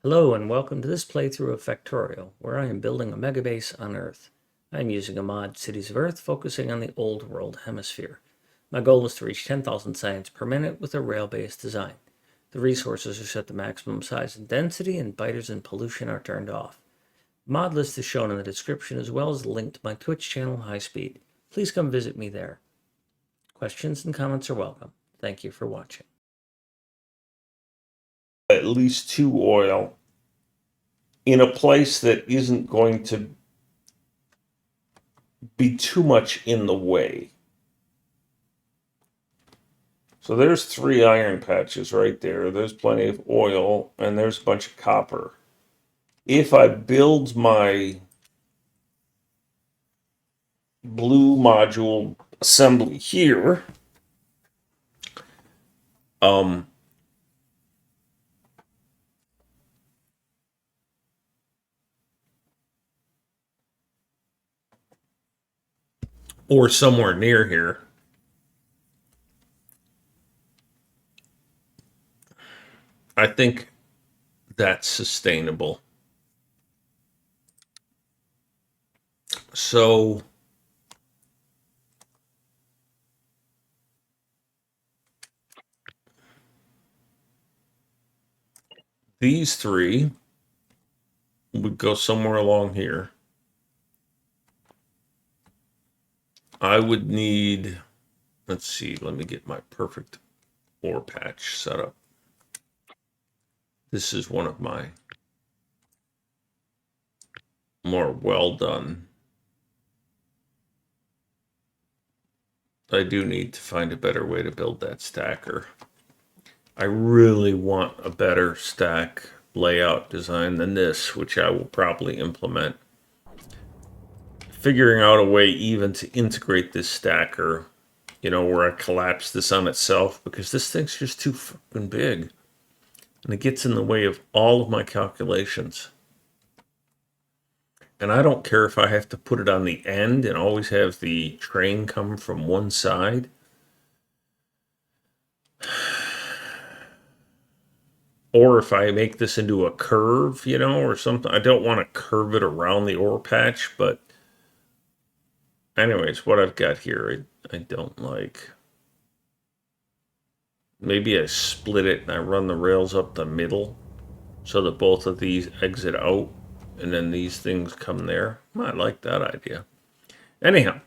Hello and welcome to this playthrough of Factorio, where I am building a megabase on Earth. I am using a mod, Cities of Earth, focusing on the Old World Hemisphere. My goal is to reach 10,000 science per minute with a rail-based design. The resources are set to maximum size and density, and biters and pollution are turned off. The mod list is shown in the description, as well as a link to my Twitch channel, High Speed. Please come visit me there. Questions and comments are welcome. Thank you for watching. At least 2 oil in a place that isn't going to be too much in the way. So there's 3 iron patches right there. There's plenty of oil, and there's a bunch of copper. If I build my blue module assembly here, or somewhere near here, I think that's sustainable. So these 3 would go somewhere along here. I would need, let's see, let me get my perfect ore patch set up. This is one of my more well done. I do need to find a better way to build that stacker. I really want a better stack layout design than this, which I will probably implement. Figuring out a way even to integrate this stacker, where I collapse this on itself, because this thing's just too fucking big. And it gets in the way of all of my calculations. And I don't care if I have to put it on the end and always have the train come from one side. Or if I make this into a curve, or something. I don't want to curve it around the ore patch, but anyways, what I've got here, I don't like. Maybe I split it and I run the rails up the middle so that both of these exit out and then these things come there. I like that idea. Anyhow,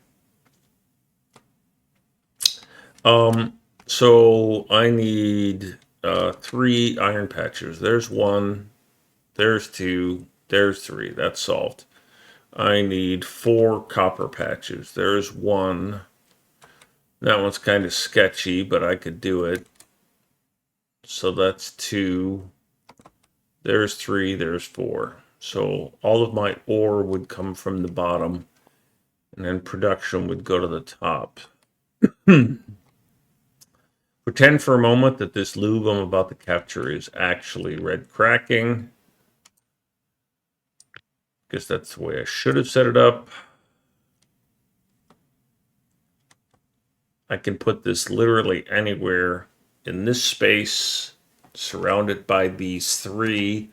so I need 3 iron patches. There's 1, there's 2, there's 3. That's solved. I need 4 copper patches. There's 1. That one's kind of sketchy, but I could do it. So that's 2. There's 3, there's 4. So all of my ore would come from the bottom, and then production would go to the top. Pretend for a moment that this lube I'm about to capture is actually red cracking, because that's the way I should have set it up. I can put this literally anywhere in this space, surrounded by these 3.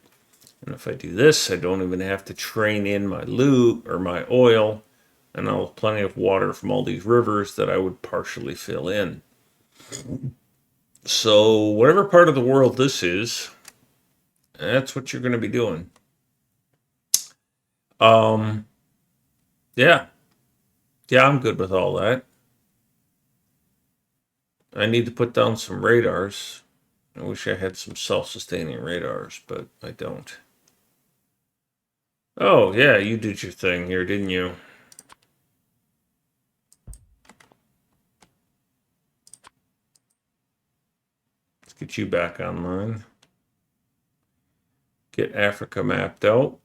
And if I do this, I don't even have to train in my lube or my oil, and I'll have plenty of water from all these rivers that I would partially fill in. So whatever part of the world this is, that's what you're going to be doing. Yeah, I'm good with all that. I need to put down some radars. I wish I had some self-sustaining radars, but I don't. Oh, yeah, you did your thing here, didn't you? Let's get you back online. Get Africa mapped out.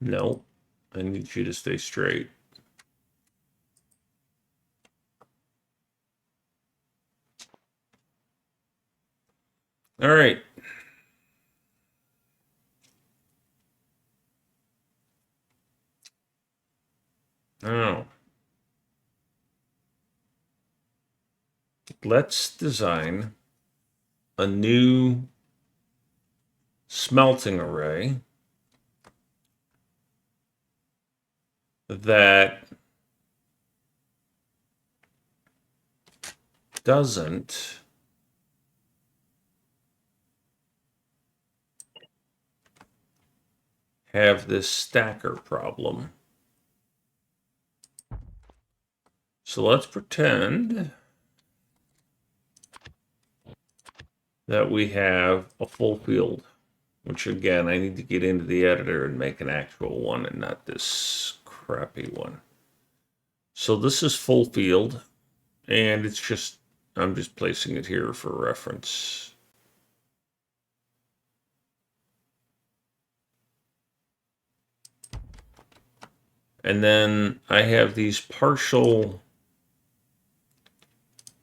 No, I need you to stay straight. All right. Now, let's design a new smelting array that doesn't have this stacker problem. So let's pretend that we have a full field, which again, I need to get into the editor and make an actual one and not this crappy one. So this is full field, and it's just, I'm just placing it here for reference. And then I have these partial,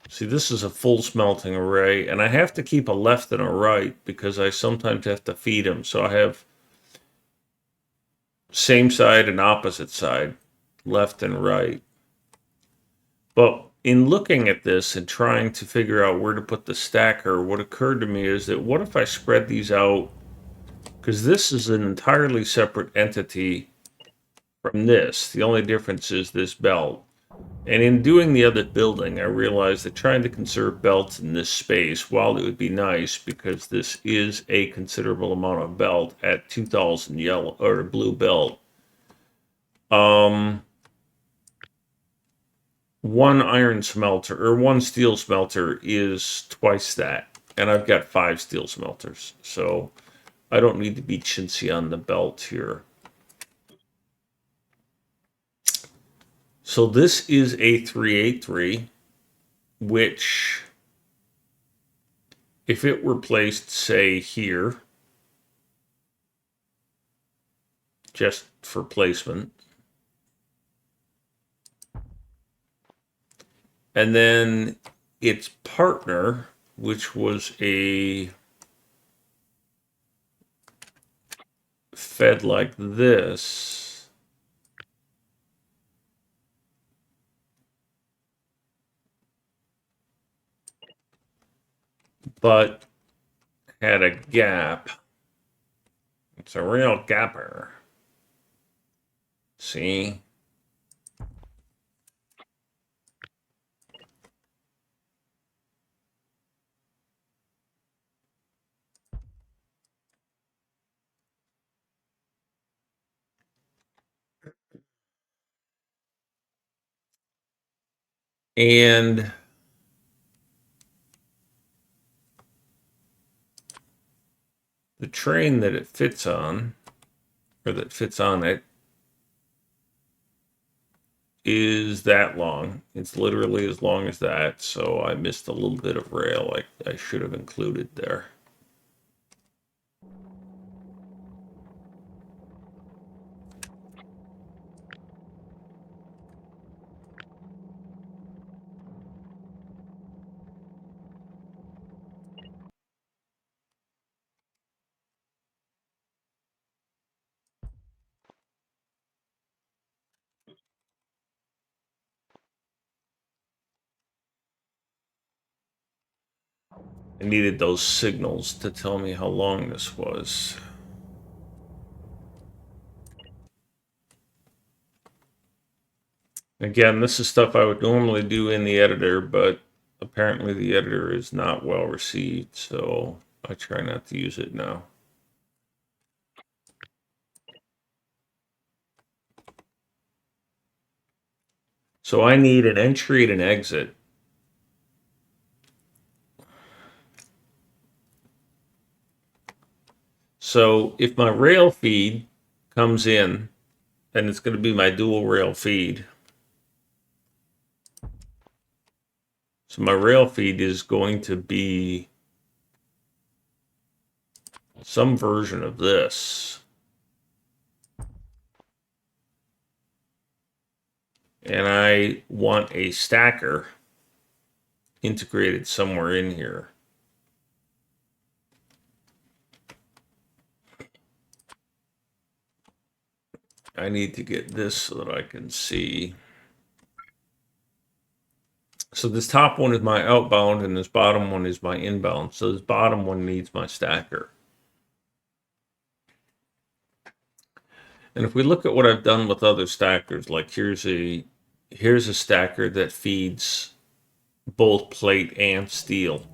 see, this is a full smelting array, and I have to keep a left and a right because I sometimes have to feed them. So I have same side and opposite side, left and right. But in looking at this and trying to figure out where to put the stacker, what occurred to me is that what if I spread these out? Because this is an entirely separate entity from this. The only difference is this belt. And in doing the other building, I realized that trying to conserve belts in this space, while it would be nice because this is a considerable amount of belt at 2,000 yellow or blue belt, one iron smelter or one steel smelter is twice that. And I've got 5 steel smelters, so I don't need to be chintzy on the belt here. So this is a 383, which if it were placed, say, here, just for placement, and then its partner, which was a fed like this, but had a gap. It's a real gapper. See? And the train that it fits on, or that fits on it, is that long. It's literally as long as that, so I missed a little bit of rail I should have included there. I needed those signals to tell me how long this was. Again, this is stuff I would normally do in the editor, but apparently the editor is not well received, so I try not to use it now. So I need an entry and an exit. So if my rail feed comes in, and it's going to be my dual rail feed. So my rail feed is going to be some version of this. And I want a stacker integrated somewhere in here. I need to get this so that I can see. So this top one is my outbound and this bottom one is my inbound. So this bottom one needs my stacker. And if we look at what I've done with other stackers, like here's a stacker that feeds both plate and steel.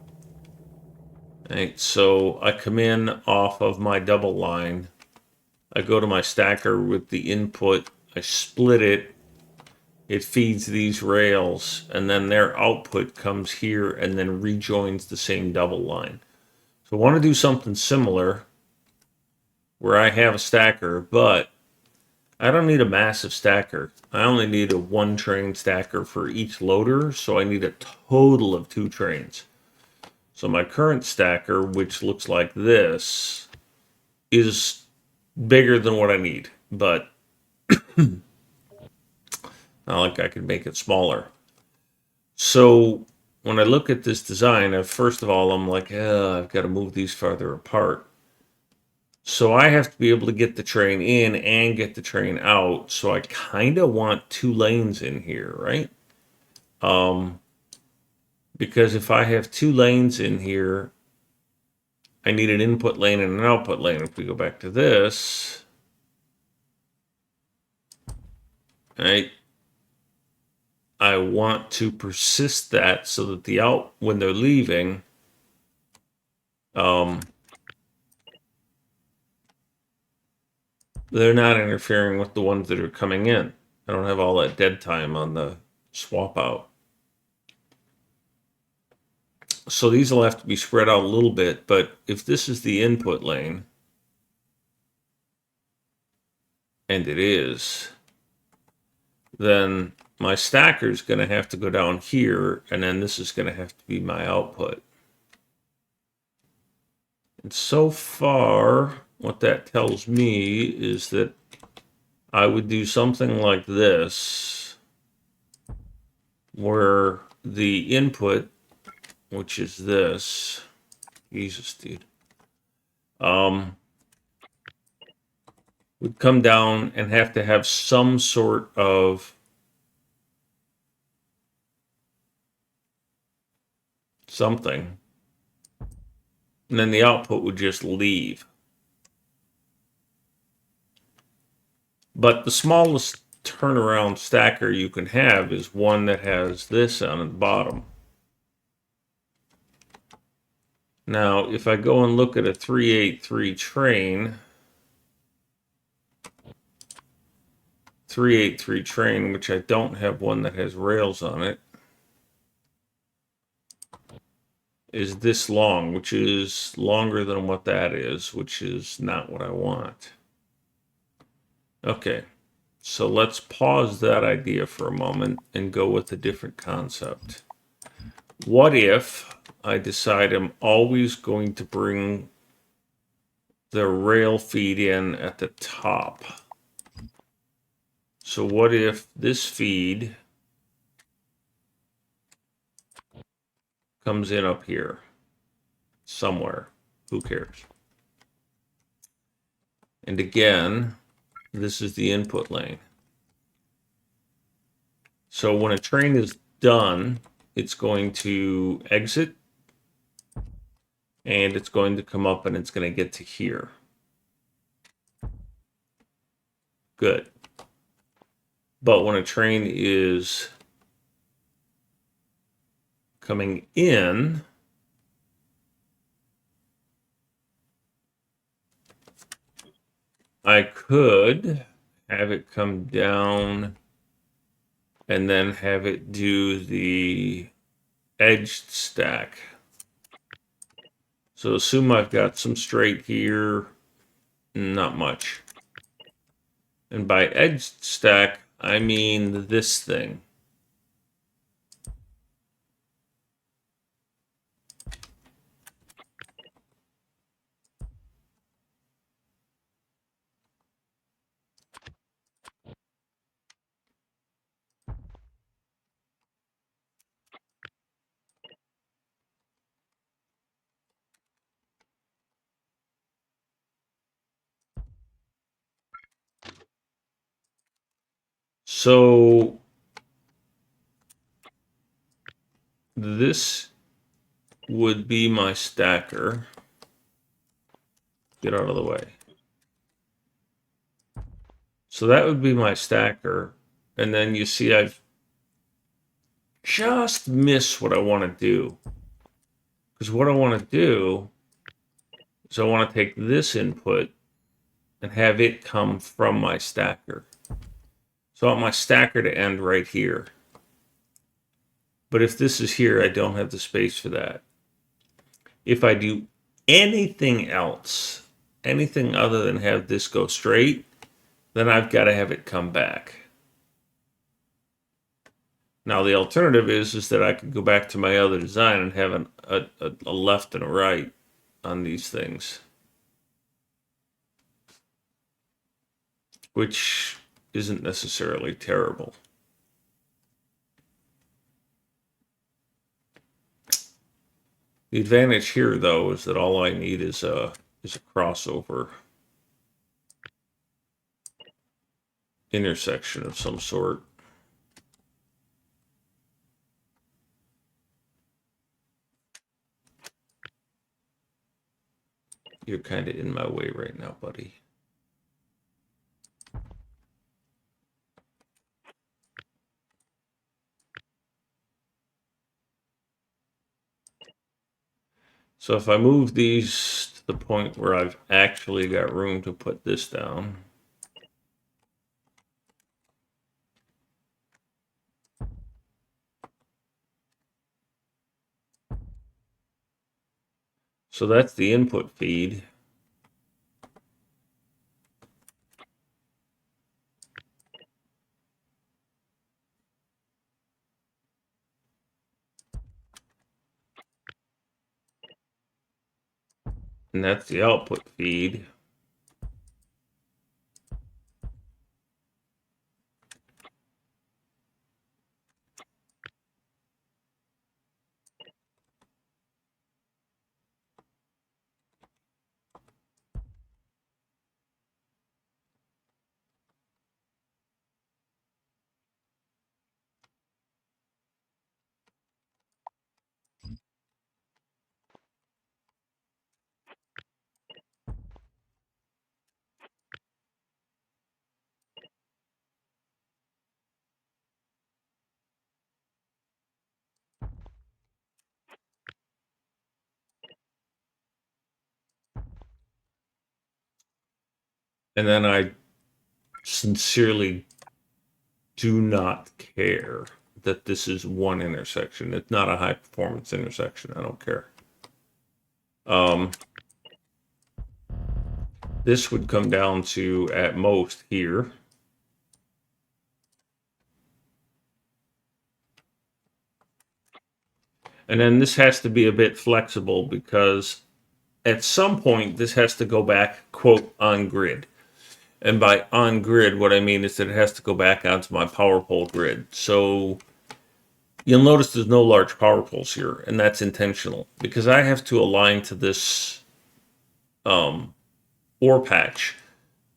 Right, so I come in off of my double line. I go to my stacker with the input. I split it. It feeds these rails, and then their output comes here and then rejoins the same double line. So I want to do something similar where I have a stacker, but I don't need a massive stacker. I only need a one train stacker for each loader, so I need a total of 2 trains. So my current stacker, which looks like this, is bigger than what I need, but not like I could make it smaller. So when I look at this design, first of all, I'm like, I've got to move these farther apart. So I have to be able to get the train in and get the train out. So I kind of want 2 lanes in here, right? Because if I have 2 lanes in here, I need an input lane and an output lane. If we go back to this, right, I want to persist that so that the out, when they're leaving, they're not interfering with the ones that are coming in. I don't have all that dead time on the swap out. So these will have to be spread out a little bit, but if this is the input lane, and it is, then my stacker is going to have to go down here, and then this is going to have to be my output. And so far, what that tells me is that I would do something like this, where the input, which is this, Jesus, dude, would come down and have to have some sort of something. And then the output would just leave. But the smallest turnaround stacker you can have is one that has this on the bottom. Now, if I go and look at a 383 train, 383 train, which I don't have one that has rails on it, is this long, which is longer than what that is, which is not what I want. Okay, so let's pause that idea for a moment and go with a different concept. What if I decide I'm always going to bring the rail feed in at the top? So what if this feed comes in up here somewhere? Who cares? And again, this is the input lane. So when a train is done, it's going to exit and it's going to come up and it's going to get to here. Good. But when a train is coming in, I could have it come down and then have it do the edged stack. So assume I've got some straight here, not much. And by edged stack, I mean this thing. So this would be my stacker. Get out of the way. So that would be my stacker. And then you see I've just missed what I want to do. Because what I want to do is I want to take this input and have it come from my stacker. So I want my stacker to end right here. But if this is here, I don't have the space for that. If I do anything else, anything other than have this go straight, then I've got to have it come back. Now the alternative is that I could go back to my other design and have a left and a right on these things, which isn't necessarily terrible. The advantage here, though, is that all I need is a crossover intersection of some sort. You're kind of in my way right now, buddy. So if I move these to the point where I've actually got room to put this down. So that's the input feed. And that's the output feed. And then I sincerely do not care that this is one intersection. It's not a high performance intersection. I don't care. This would come down to at most here. And then this has to be a bit flexible because at some point this has to go back, quote, on grid. And by on grid, what I mean is that it has to go back onto my power pole grid. So you'll notice there's no large power poles here, and that's intentional because I have to align to this ore patch.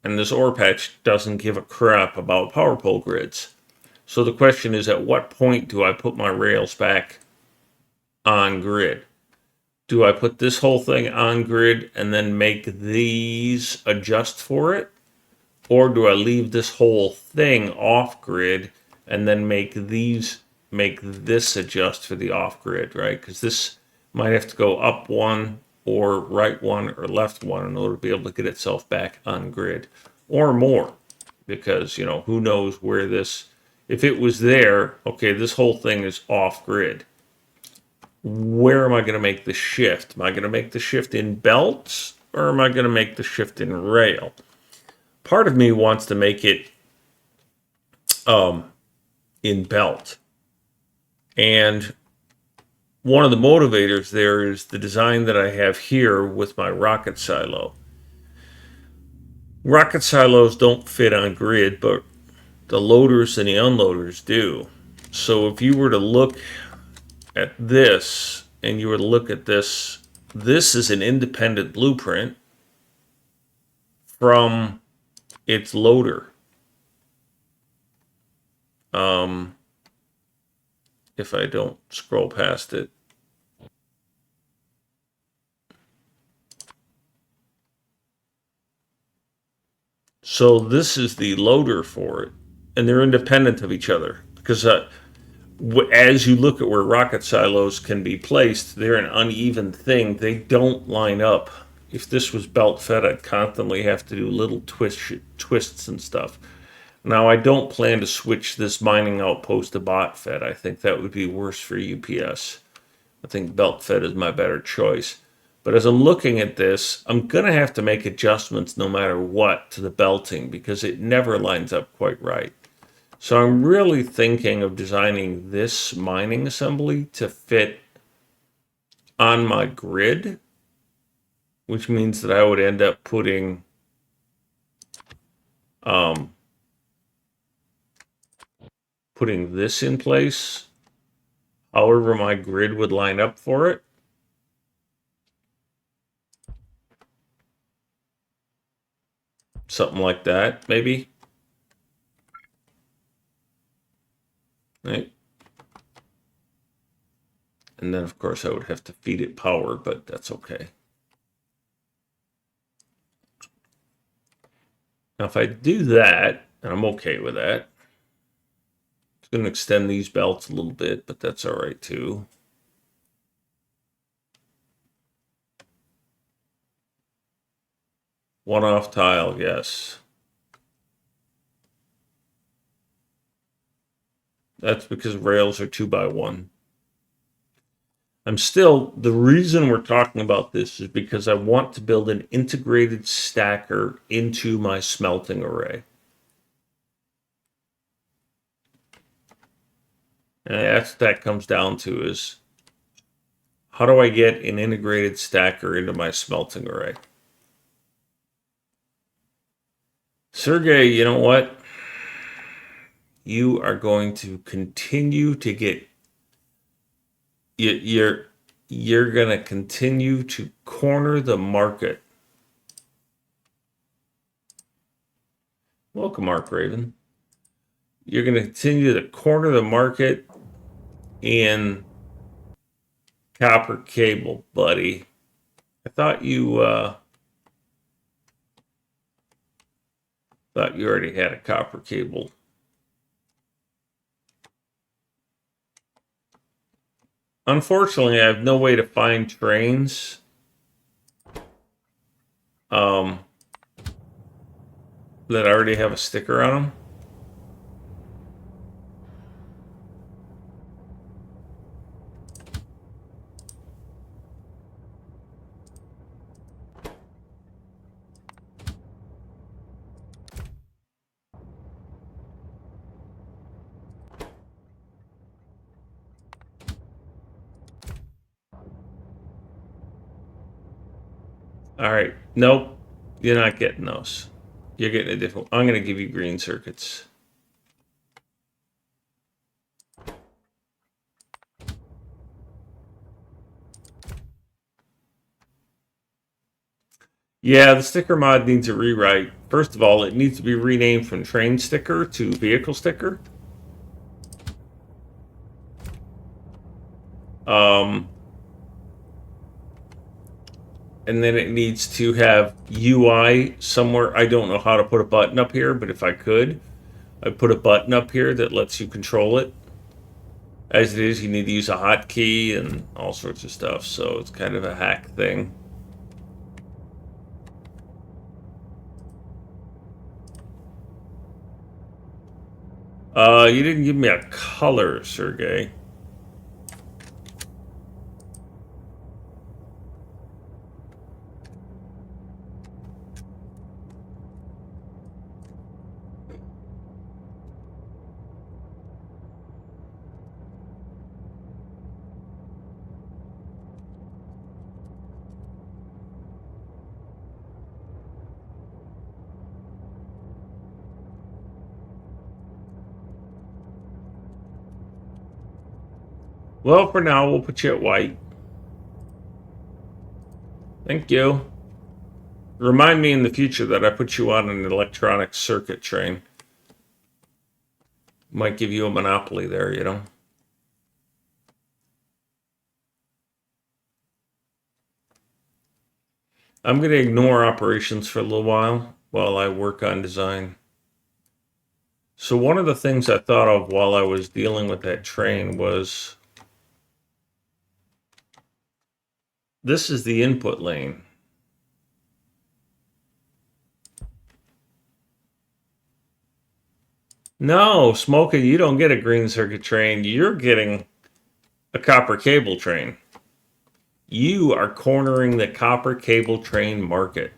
And this ore patch doesn't give a crap about power pole grids. So the question is, at what point do I put my rails back on grid? Do I put this whole thing on grid and then make these adjust for it? Or do I leave this whole thing off grid and then make this adjust for the off grid, right? Because this might have to go up one or right one or left one in order to be able to get itself back on grid or more. Because, you know, who knows where this, if it was there, okay, this whole thing is off grid. Where am I going to make the shift? Am I going to make the shift in belts or am I going to make the shift in rail? Part of me wants to make it in belt. And one of the motivators there is the design that I have here with my rocket silo. Rocket silos don't fit on grid, but the loaders and the unloaders do. So if you were to look at this and you were to look at this, this is an independent blueprint from its loader. if I don't scroll past it. So this is the loader for it, and they're independent of each other because as you look at where rocket silos can be placed, they're an uneven thing. They don't line up. If this was belt fed, I'd constantly have to do little twists and stuff. Now, I don't plan to switch this mining outpost to bot fed. I think that would be worse for UPS. I think belt fed is my better choice. But as I'm looking at this, I'm going to have to make adjustments no matter what to the belting because it never lines up quite right. So I'm really thinking of designing this mining assembly to fit on my grid, which means that I would end up putting putting this in place, however my grid would line up for it. Something like that, maybe. Right. And then, of course, I would have to feed it power, but that's okay. Now, if I do that, and I'm okay with that, it's going to extend these belts a little bit, but that's all right, too. One-off tile, yes. That's because rails are 2x1. The reason we're talking about this is because I want to build an integrated stacker into my smelting array. And that's what that comes down to is, how do I get an integrated stacker into my smelting array? Sergey, you know what? You are going to continue to get... You're going to continue to corner the market. Welcome, Mark Raven. You're going to continue to corner the market in copper cable, buddy. I thought you already had a copper cable. Unfortunately, I have no way to find trains that already have a sticker on them. All right. Nope. You're not getting those. You're getting a different... I'm going to give you green circuits. Yeah, the sticker mod needs a rewrite. First of all, it needs to be renamed from train sticker to vehicle sticker. And then it needs to have UI somewhere. I don't know how to put a button up here, but if I could, I'd put a button up here that lets you control it. As it is, you need to use a hotkey and all sorts of stuff, so it's kind of a hack thing. You didn't give me a color, Sergey. Well, for now, we'll put you at white. Thank you. Remind me in the future that I put you on an electronic circuit train. Might give you a monopoly there, you know. I'm going to ignore operations for a little while I work on design. So one of the things I thought of while I was dealing with that train was this is the input lane. No, Smokey, you don't get a green circuit train. You're getting a copper cable train. You are cornering the copper cable train market.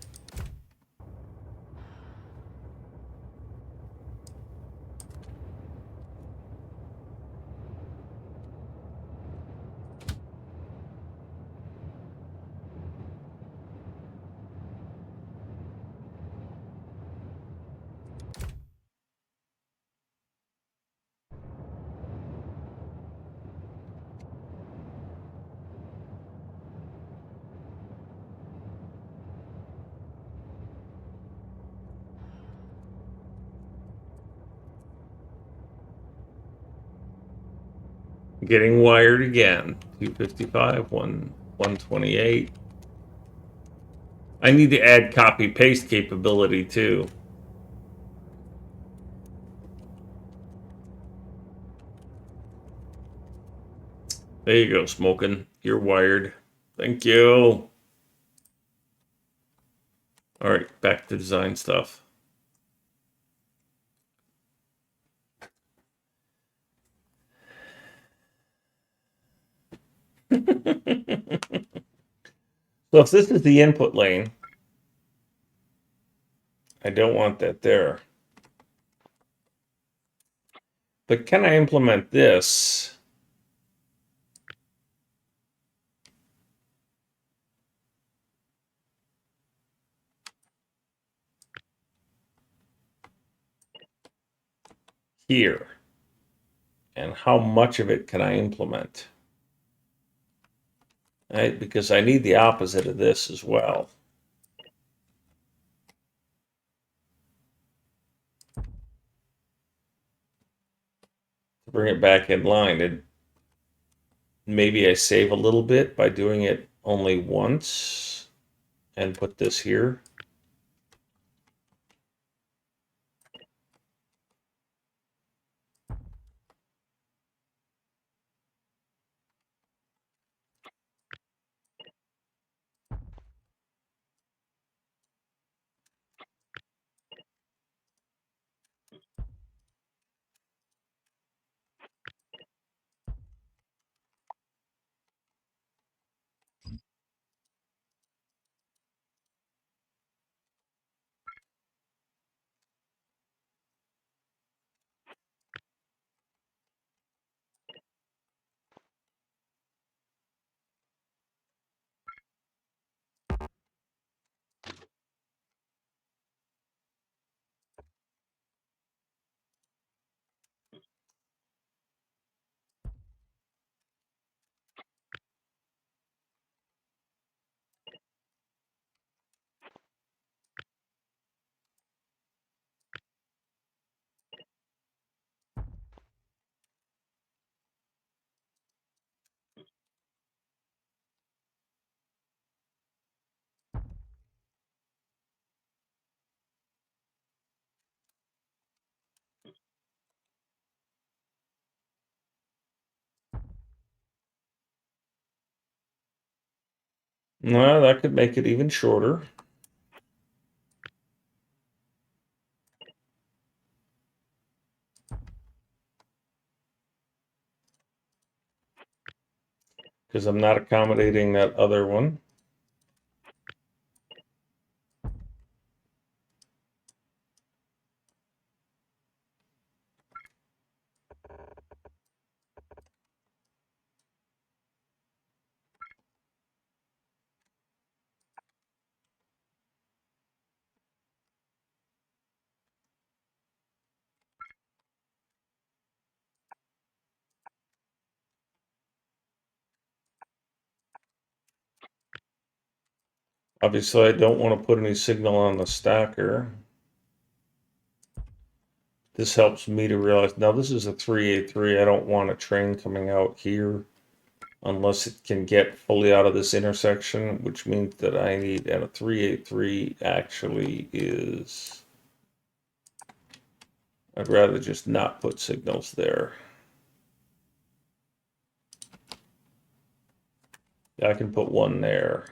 Getting wired again. 255, 128. I need to add copy paste capability too. There you go, Smoking. You're wired. Thank you. All right, back to design stuff. So if this is the input lane, I don't want that there. But can I implement this? Here. And how much of it can I implement? Right? Because I need the opposite of this as well. To bring it back in line. And maybe I save a little bit by doing it only once and put this here. Well, that could make it even shorter. Because I'm not accommodating that other one. Obviously, I don't want to put any signal on the stacker. This helps me to realize, now this is a 383. I don't want a train coming out here. unless it can get fully out of this intersection, which means that I need, and a 383 actually is, I'd rather just not put signals there. Yeah, I can put one there.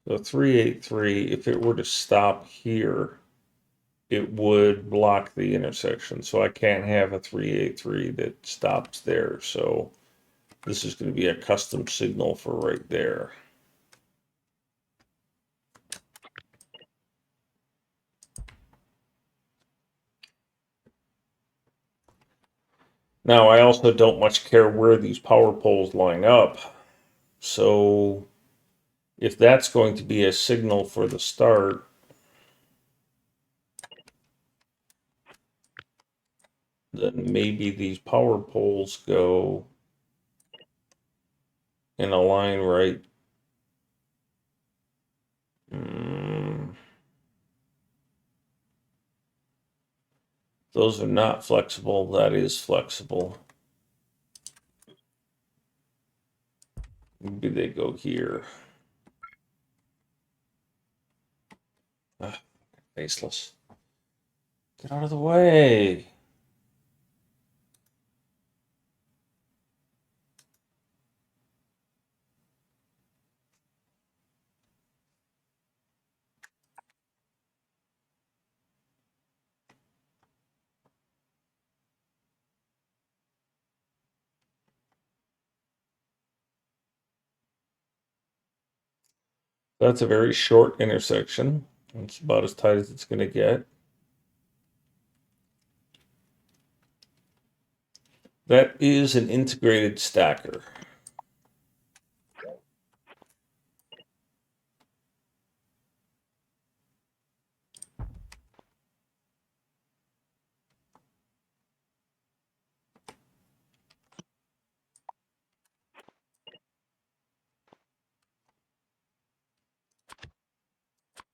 So 383, if it were to stop here, it would block the intersection. So I can't have a 383 that stops there. So this is going to be a custom signal for right there. Now, I also don't much care where these power poles line up. So if that's going to be a signal for the start, then maybe these power poles go in a line right. Those are not flexible. That is flexible. Maybe they go here. Faceless. Get out of the way. That's a very short intersection. It's about as tight as it's going to get. That is an integrated stacker.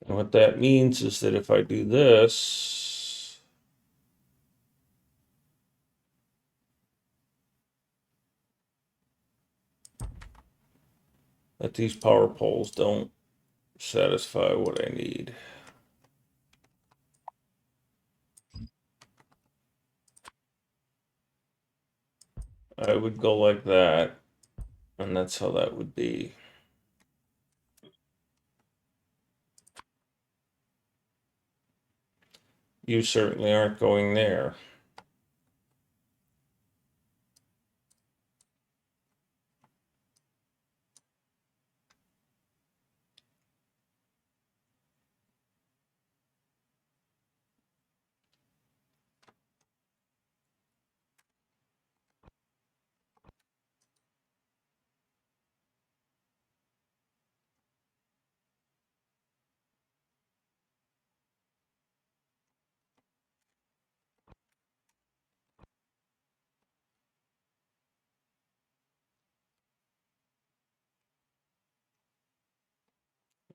And what that means is that if I do this, that these power poles don't satisfy what I need. I would go like that, and that's how that would be. You certainly aren't going there.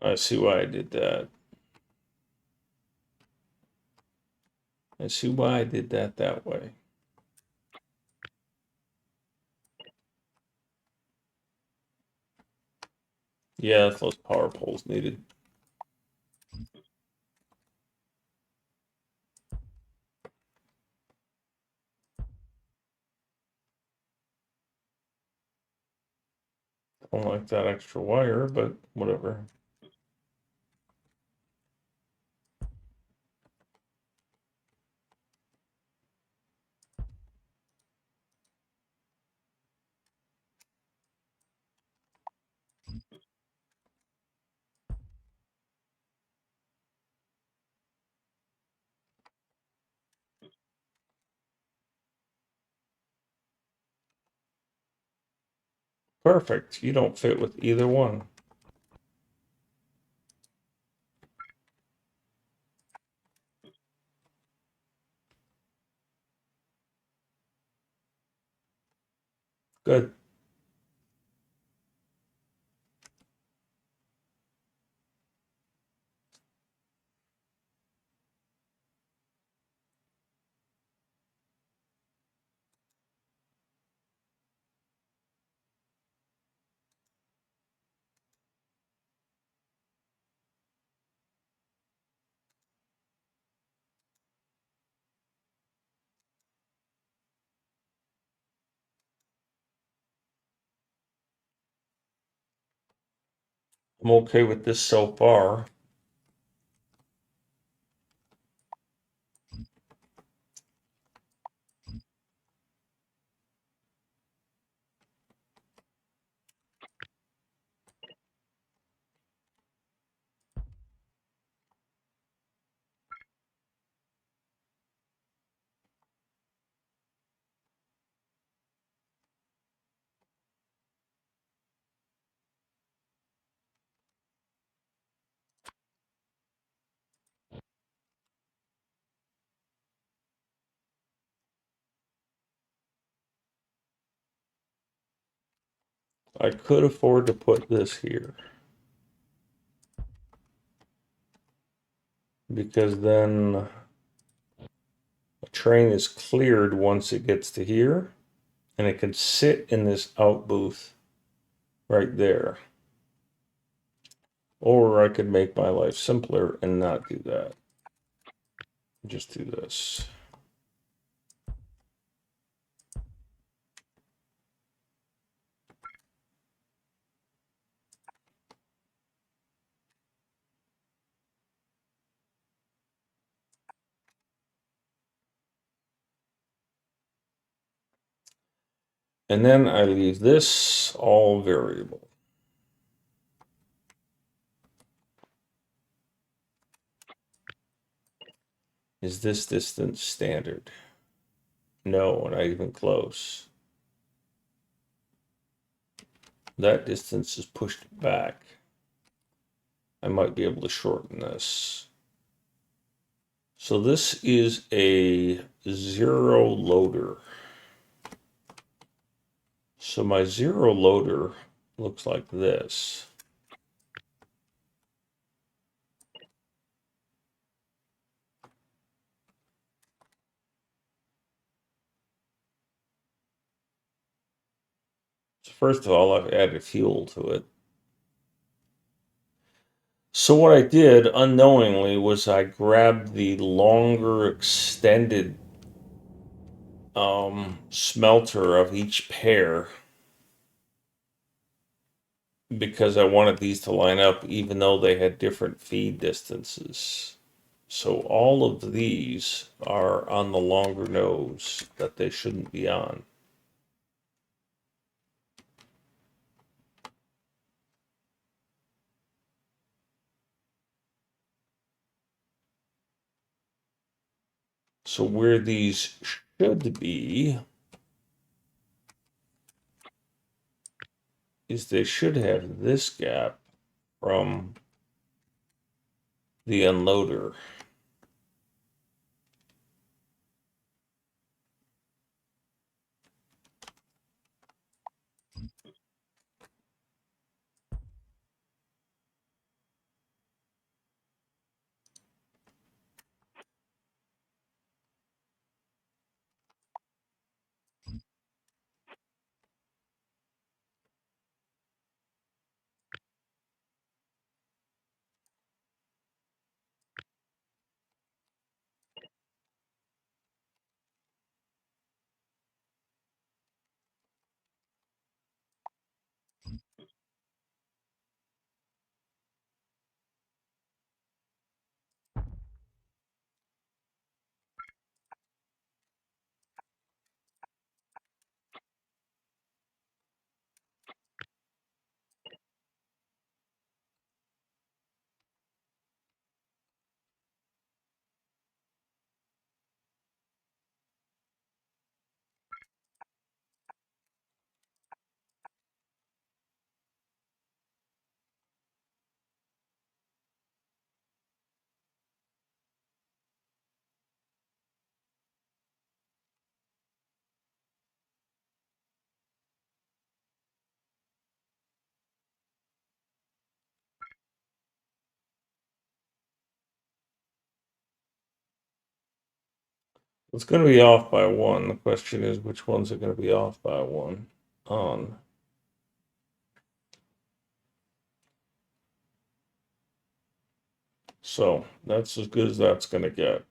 I see why I did that. I see why I did that way. Yeah, those power poles needed. I don't like that extra wire, but whatever. Perfect. You don't fit with either one. Good. I'm okay with this so far. I could afford to put this here, because then a train is cleared once it gets to here, and it can sit in this out booth right there. Or I could make my life simpler and not do that. Just do this. And then I leave this all variable. Is this distance standard? No, not even close. That distance is pushed back. I might be able to shorten this. So this is a zero loader. So my zero loader looks like this. So first of all, I've added fuel to it. So what I did unknowingly was I grabbed the longer extended smelter of each pair, because I wanted these to line up even though they had different feed distances. So all of these are on the longer nose that they shouldn't be on. So where these should be is they should have this gap from the unloader. It's going to be off by one. The question is, which ones are going to be off by one on? So that's as good as that's going to get.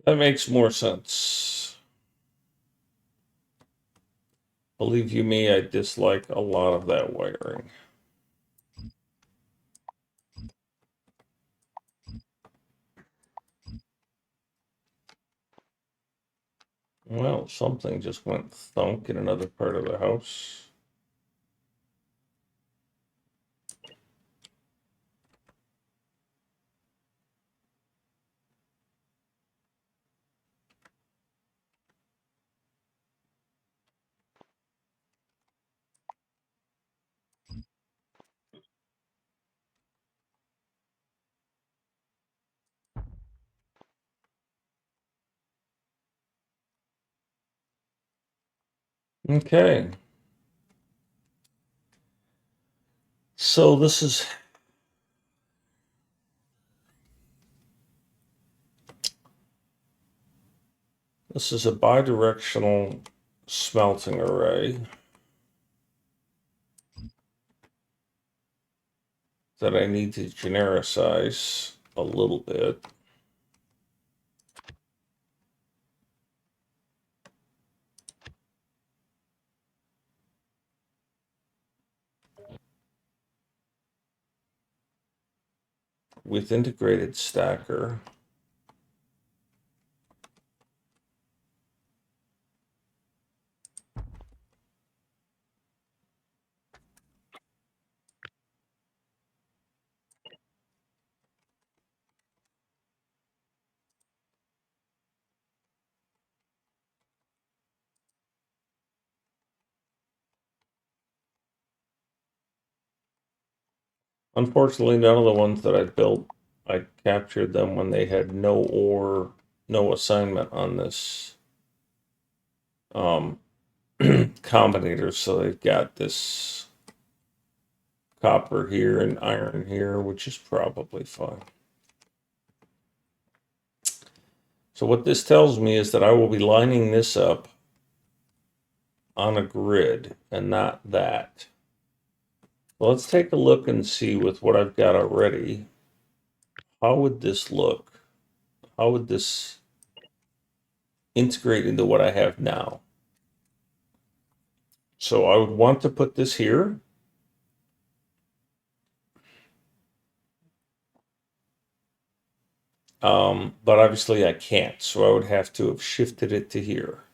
That makes more sense. Believe you me, I dislike a lot of that wiring. Well, something just went thunk in another part of the house. Okay. So this is a bidirectional smelting array that I need to genericize a little bit. With integrated stacker. Unfortunately, none of the ones that I built, I captured them when they had no assignment on this combinator. So they've got this copper here and iron here, which is probably fine. So what this tells me is that I will be lining this up on a grid and not that. Well, let's take a look and see with what I've got already. How would this look? How would this integrate into what I have now? So I would want to put this here. But obviously I can't, so I would have to have shifted it to here.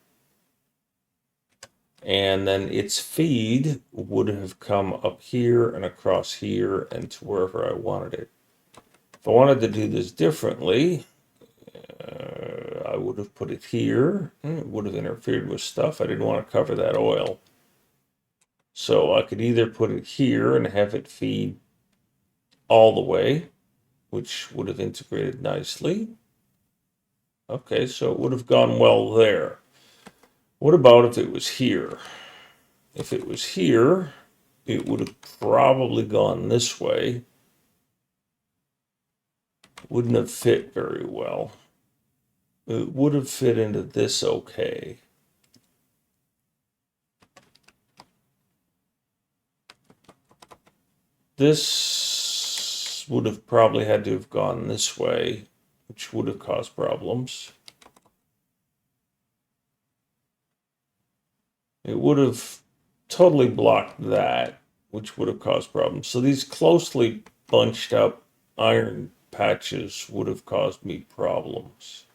And then its feed would have come up here and across here and to wherever I wanted it. If I wanted to do this differently, I would have put it here. It would have interfered with stuff. I didn't want to cover that oil. So I could either put it here and have it feed all the way, which would have integrated nicely. Okay, so it would have gone well there. What about if it was here? If it was here, it would have probably gone this way. Wouldn't have fit very well. It would have fit into this okay. This would have probably had to have gone this way, which would have caused problems. It would have totally blocked that, which would have caused problems. So these closely bunched up iron patches would have caused me problems.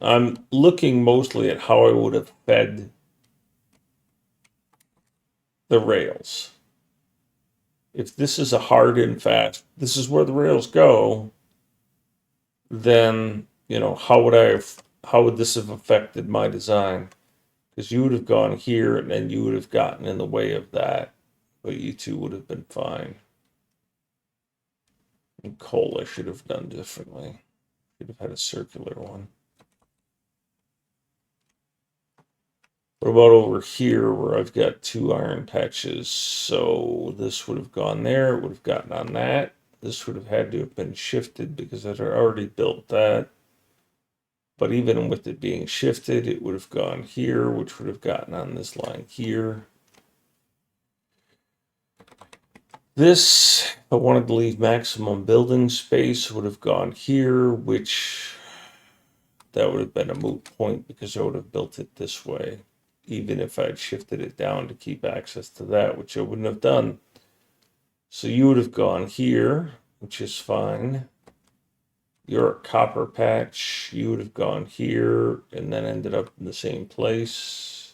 I'm looking mostly at how I would have fed the rails. If this is a hard and fast, this is where the rails go, then, how would this have affected my design? Because you would have gone here and then you would have gotten in the way of that, but you two would have been fine. And coal I should have done differently. Should have had a circular one. What about over here where I've got two iron patches? So this would have gone there, it would have gotten on that. This would have had to have been shifted because I'd already built that. But even with it being shifted, it would have gone here, which would have gotten on this line here. This I wanted to leave maximum building space, would have gone here, which that would have been a moot point because I would have built it this way, even if I'd shifted it down to keep access to that, which I wouldn't have done. So you would have gone here, which is fine. Your copper patch, you would have gone here and then ended up in the same place.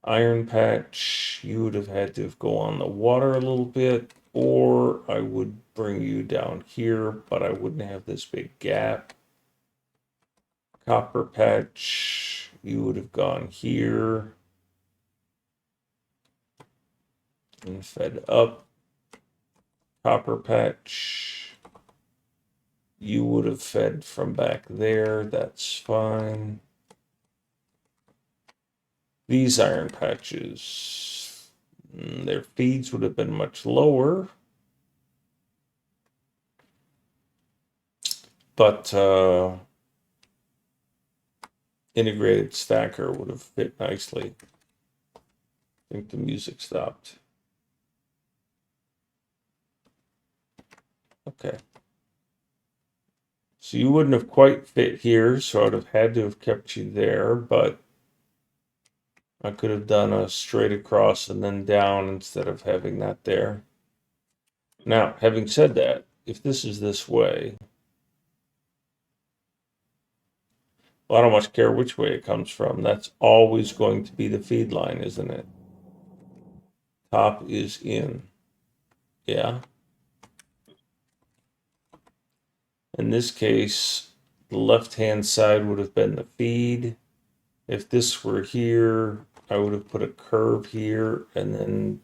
Iron patch, you would have had to go on the water a little bit, or I would bring you down here, but I wouldn't have this big gap. Copper patch, you would have gone here and fed up. Copper patch, you would have fed from back there, that's fine. These iron patches, their feeds would have been much lower, but integrated stacker would have fit nicely. I think the music stopped. Okay. So you wouldn't have quite fit here, so I'd have had to have kept you there, but I could have done a straight across and then down instead of having that there. Now, having said that, if this is this way, well, I don't much care which way it comes from. That's always going to be the feed line, isn't it? Top is in. Yeah. In this case, the left-hand side would have been the feed. If this were here, I would have put a curve here and then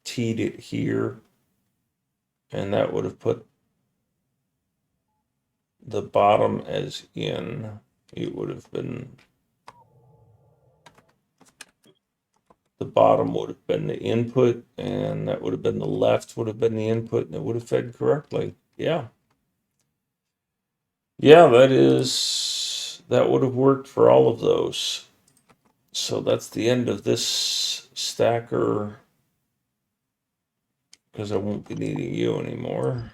teed it here. And that would have put the bottom as in. It would have been, the bottom would have been the input, and that would have been the left would have been the input, and it would have fed correctly. Yeah. Yeah, that would have worked for all of those. So that's the end of this stacker, because I won't be needing you anymore.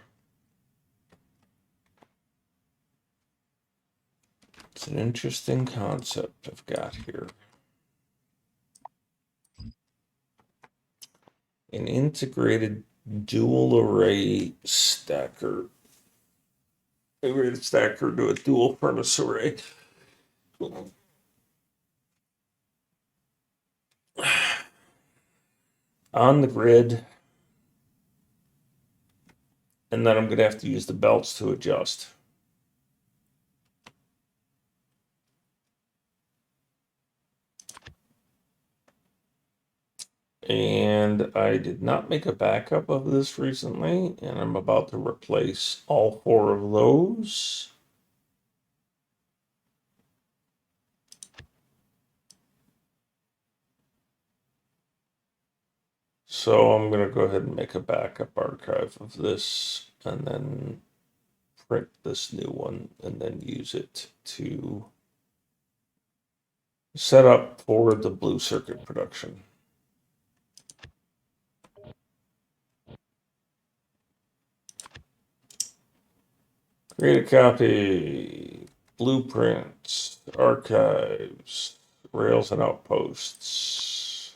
It's an interesting concept I've got here. An integrated dual array stacker. Integrated stacker to a dual furnace array. On the grid. And then I'm going to have to use the belts to adjust. And I did not make a backup of this recently, and I'm about to replace all 4 of those. So I'm going to go ahead and make a backup archive of this and then print this new one and then use it to set up for the blue circuit production. Create a copy, blueprints, archives, rails and outposts.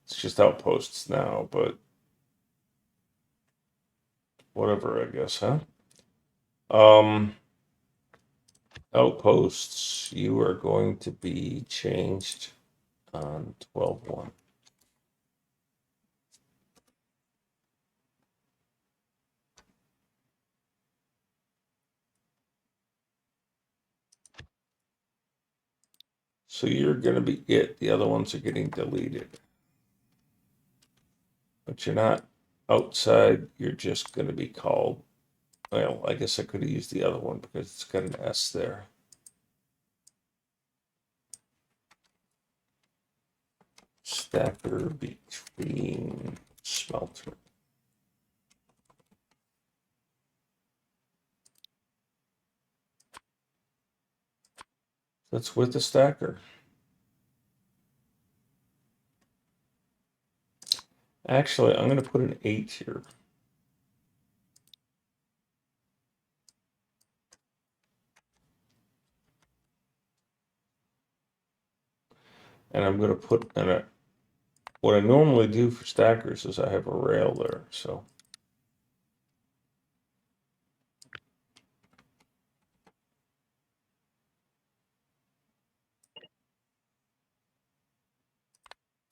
It's just outposts now, but whatever, I guess, huh? Outposts, you are going to be changed on 12.1. So you're going to be it. The other ones are getting deleted. But you're not outside. You're just going to be called. Well, I guess I could have used the other one because it's got an S there. Stacker between smelter. That's with the stacker. Actually, I'm going to put an 8 here. And I'm going to put in a, what I normally do for stackers is I have a rail there, so.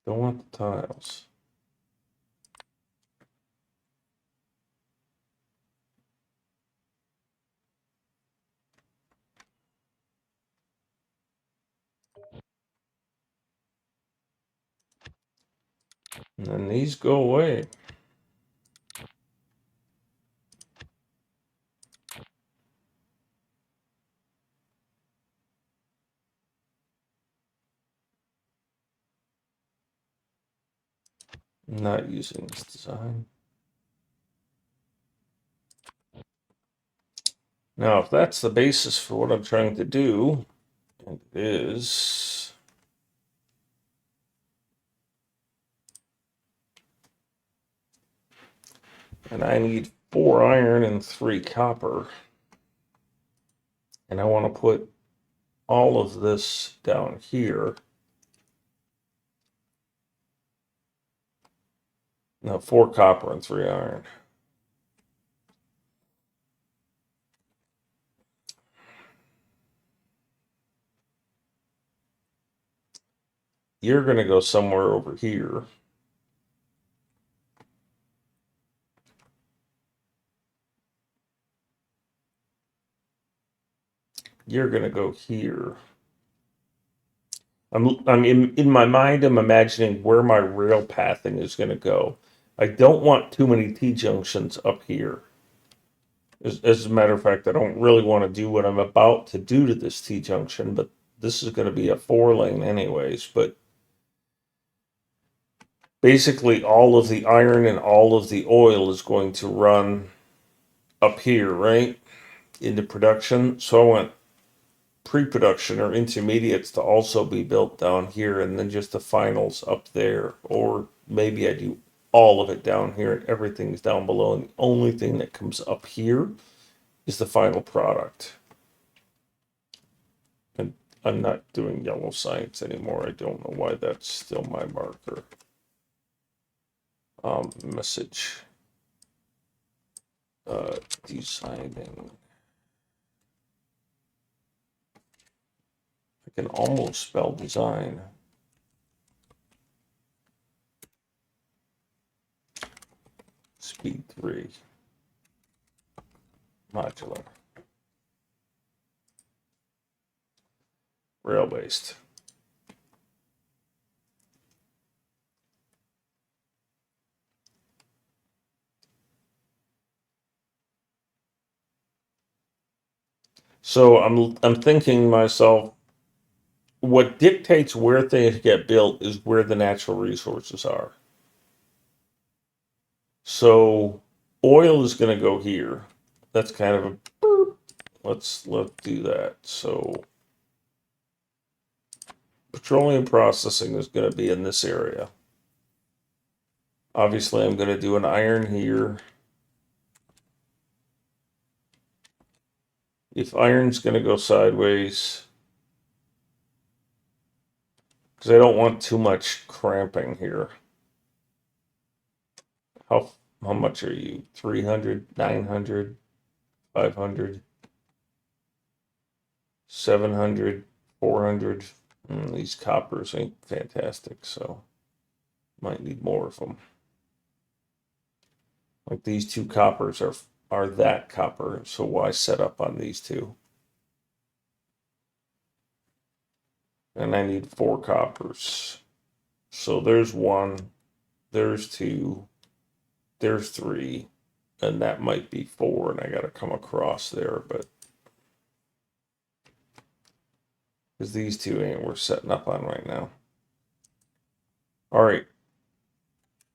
Don't want the tiles. And then these go away. I'm not using this design. Now, if that's the basis for what I'm trying to do, and it is, and I need 4 iron and 3 copper, and I want to put all of this down here. No, 4 copper and 3 iron. You're going to go somewhere over here. You're going to go here. I'm in my mind, I'm imagining where my rail pathing is going to go. I don't want too many T-junctions up here. As a matter of fact, I don't really want to do what I'm about to do to this T-junction, but this is going to be a 4-lane anyways. But basically all of the iron and all of the oil is going to run up here, right? Into production. So I want pre-production or intermediates to also be built down here and then just the finals up there. Or maybe I do all of it down here and everything's down below, and the only thing that comes up here is the final product. And I'm not doing yellow science anymore. I don't know why that's still my marker. Message. Designing. I can almost spell design. Speed 3. Modular. Rail based. So I'm thinking to myself, what dictates where things get built is where the natural resources are. So oil is going to go here. That's kind of a burp. Let's do that. So petroleum processing is going to be in this area. Obviously, I'm going to do an iron here. If iron's going to go sideways, because I don't want too much cramping here. How much are you? 300, 900, 500, 700, 400. These coppers ain't fantastic, so might need more of them. Like these 2 coppers are that copper, so why set up on these 2? And I need 4 coppers. So there's 1, there's 2, there's 3, and that might be 4, and I gotta come across there, but because these 2 ain't worth setting up on right now. All right.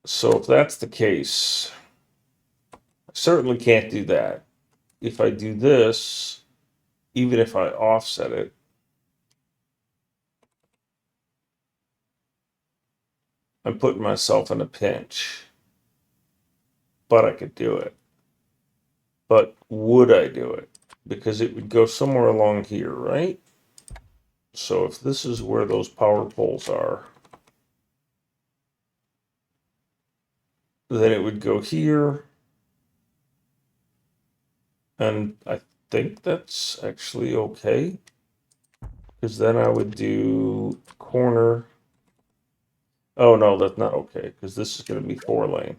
So if that's the case, I certainly can't do that. If I do this, even if I offset it, I'm putting myself in a pinch. but I could do it. But would I do it? Because it would go somewhere along here, right? So if this is where those power poles are, then it would go here. And I think that's actually okay. Because then I would do corner. Oh no, that's not okay. Because this is going to be 4-lane.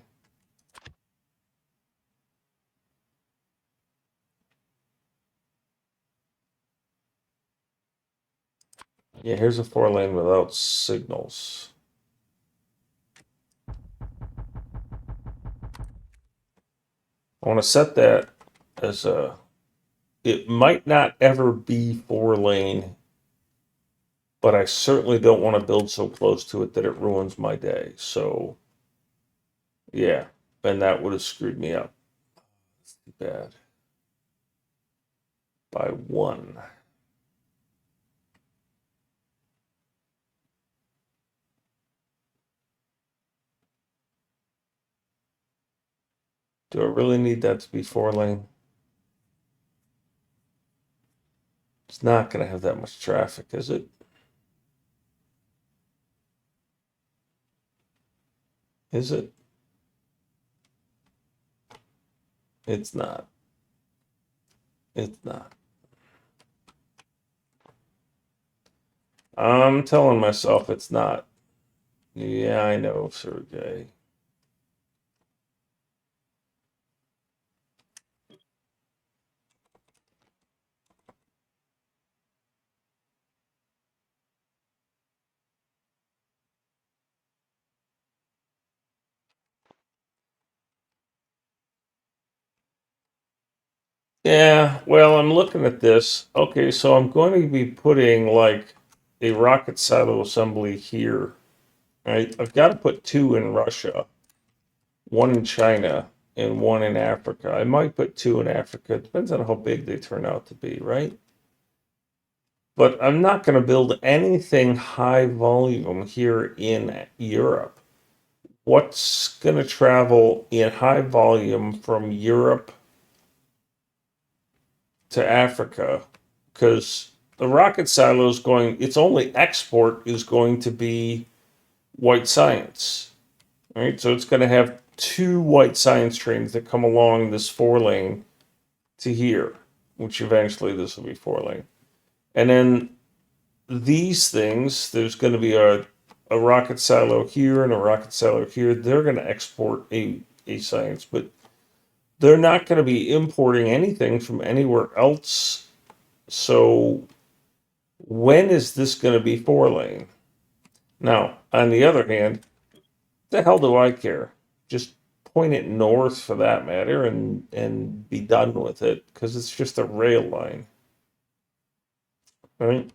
Yeah, here's a 4-lane without signals. I want to set that as a. It might not ever be 4-lane, but I certainly don't want to build so close to it that it ruins my day. So, yeah, and that would have screwed me up. That's too bad. By 1. Do I really need that to be 4-lane? It's not going to have that much traffic, is it? Is it? It's not. It's not. I'm telling myself it's not. Yeah, I know, Sergey. Yeah, well, I'm looking at this. Okay, so I'm going to be putting like a rocket silo assembly here, right? I've got to put 2 in Russia, 1 in China, and 1 in Africa. I might put 2 in Africa. It depends on how big they turn out to be, right? But I'm not going to build anything high volume here in Europe. What's going to travel in high volume from Europe to Africa? Because the rocket silo is going, its only export is going to be white science, right? So it's going to have 2 white science trains that come along this 4-lane to here, which eventually this will be 4-lane. And then these things, there's going to be a rocket silo here and a rocket silo here. They're going to export a science, but they're not going to be importing anything from anywhere else. So when is this going to be 4-lane? Now, on the other hand, the hell do I care? Just point it north for that matter and be done with it because it's just a rail line. Right?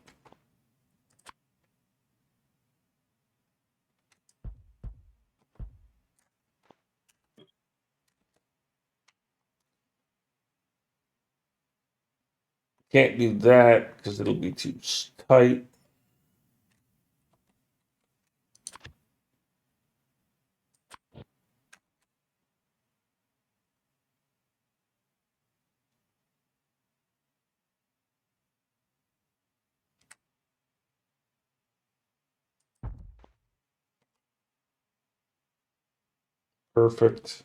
Can't do that because it'll be too tight. Perfect.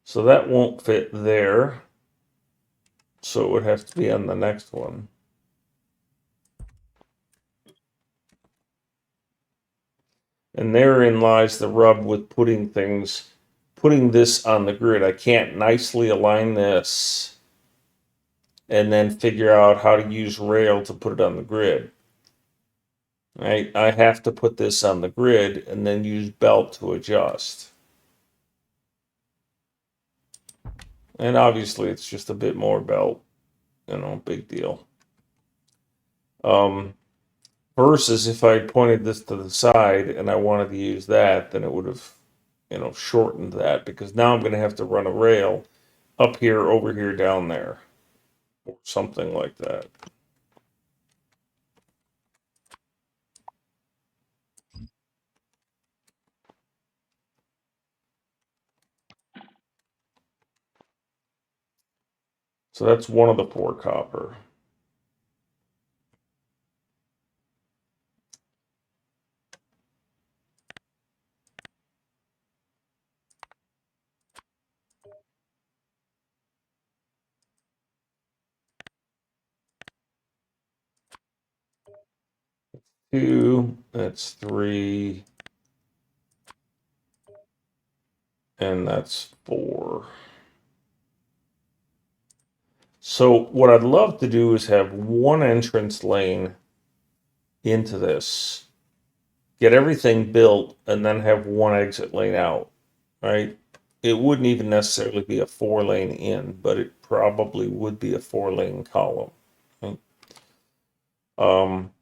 So that won't fit there. So it would have to be on the next one. And therein lies the rub with putting this on the grid. I can't nicely align this and then figure out how to use rail to put it on the grid. Right? I have to put this on the grid and then use belt to adjust. And obviously it's just a bit more belt, big deal. Versus if I pointed this to the side and I wanted to use that, then it would have, shortened that because now I'm going to have to run a rail up here, over here, down there, or something like that. So that's one of the 4 copper. Two, that's 3, and that's 4. So what I'd love to do is have one entrance lane into this, get everything built, and then have one exit lane out, right? It wouldn't even necessarily be a 4-lane in, but it probably would be a 4-lane column. Right? Um,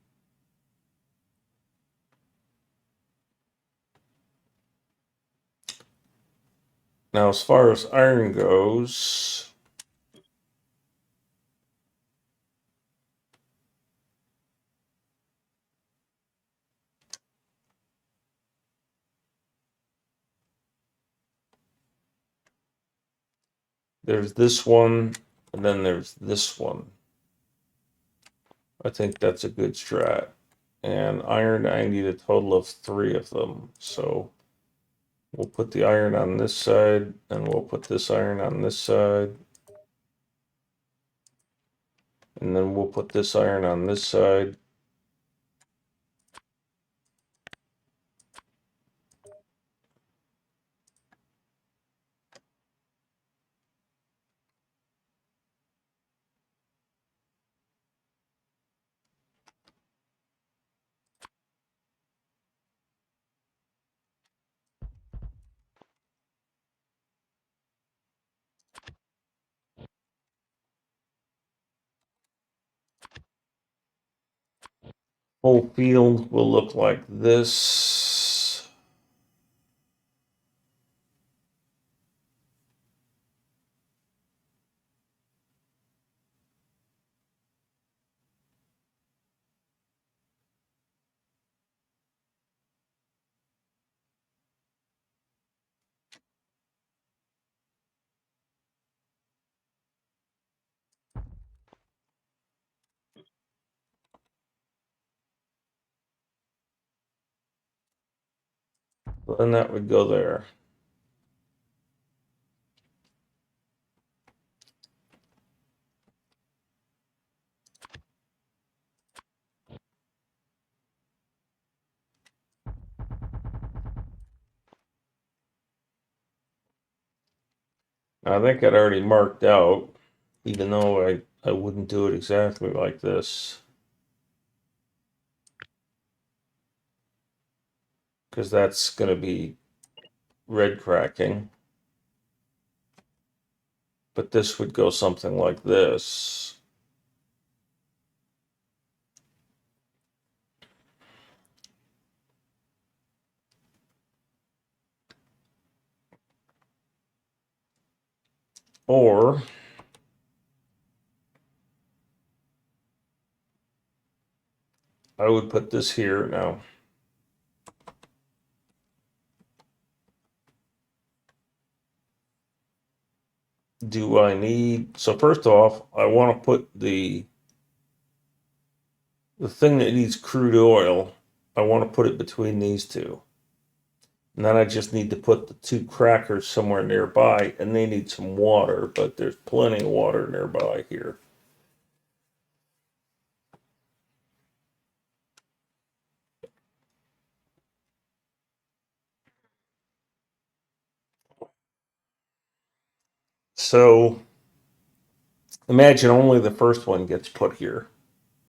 Now, as far as iron goes, there's this one, and then there's this one. I think that's a good strat. And iron, I need a total of 3 of them. So we'll put the iron on this side, and we'll put this iron on this side. And then we'll put this iron on this side. Whole field will look like this. And that would go there. I think I'd already marked out, even though I wouldn't do it exactly like this. Because that's going to be red cracking. But this would go something like this. Or I would put this here now. Do I need, so first off, I want to put the thing that needs crude oil, I want to put it between these two. And then I just need to put the 2 crackers somewhere nearby, and they need some water, but there's plenty of water nearby here. So imagine only the first one gets put here.